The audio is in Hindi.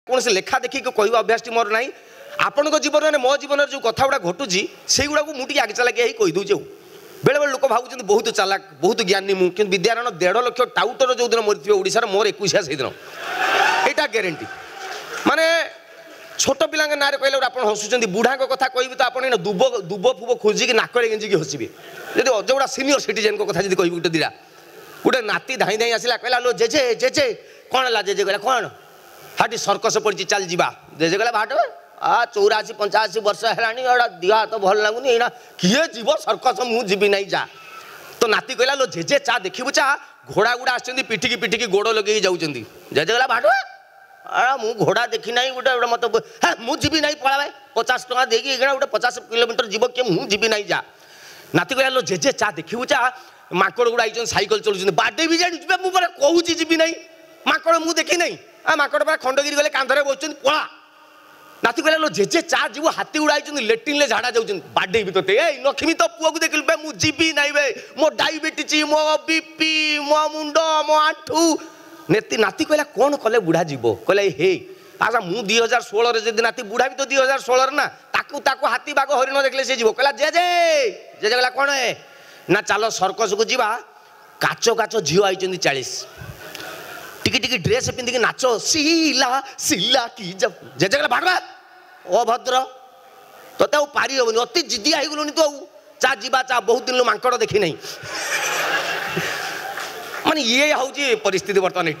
कौन से लेखा देखिक कह अभ्यास मोर ना आपण जीवन में मो जीवन जो कथा गुड़ा घटुची से गुड़ा मुझे आगे चलाक कहीदे बेले बेले लोक भावुं बहुत चालाक बहुत ज्ञानी मुझे विद्यारण 1.5 लाख टाउटर जो दिन मरी ओडार मोर 21 से दिन यहाँ ग्यारंटी माने छोट पिला ना कहले आप हसुँच बुढ़ा कथा कह तो आप दुब दुब फुब खोजिकी नाक गेंजिकी हसबे जब जो सीनियर सिटीजेन कथा जी कह गोटे दिटा गोटे नाती धाई धाई आसला कहला लो जेजे जेजे कौन है जेजे कहला कौन हाँ सर्कस पड़ी चल जा जेजे कहला भाट 84-85 वर्ष है दिहा तो भल लगुनि यहाँ किए जीव सर्कस मुझी ना जा तो नाती कहला लो जेजे चा देखू चा घोड़ा गुड़ा आसछन्ति पिटिकी पिटिकी गोड़ लगे जाऊँच जेजे कहला भाट मु घोड़ा देखी ना गोटे मत हाँ मुझी ना पड़ा भाई 50 टका देगी गोटे 50 किलोमीटर जीव किए मुझी ना जा नाती कहला लो जेजे चा देखू चा माकड़ गुड़ा आई साइकेल चलुच्च बाडे भी जानी मुझे कहूँ जी ना माकड़ मुझे देखी ना आ माकड़ पर खंडगिरी गले कांधरे बस पला नाती कहला लो जेजे चा जीव हाथी गुड़ा आई लेट्रिन ले झाड़ा जाऊँ बाडे भी तोते लक्ष्मी तो पुआ को देखिल मुझी ना बे मो डायबिटीज मो बीपी मो मुंड मो आंठू नेती नाती कहला कौन कले बुढ़ा जीव कहला हे आजा मु 2016 जदि नाती बुढ़ा भी तो 2016 ना ताकू ताकू हाथी बाघ हरिण देखले से जीव कहला जेजे जेजे कहला कौन है ना चलो सर्कस को जीवा काचो काचो झील आई 40 टिकी टिकी ड्रेस पिंधिकी नाच सिला सिला की जब जेजे कहला भागवा अभद्र तो पारि हेनी अति जिदिया हो गलुनी तो चा जीवा चा बहुत दिन मांकड़ देखी नहीं माने ये हूँ परिस्थिति बर्तमान ये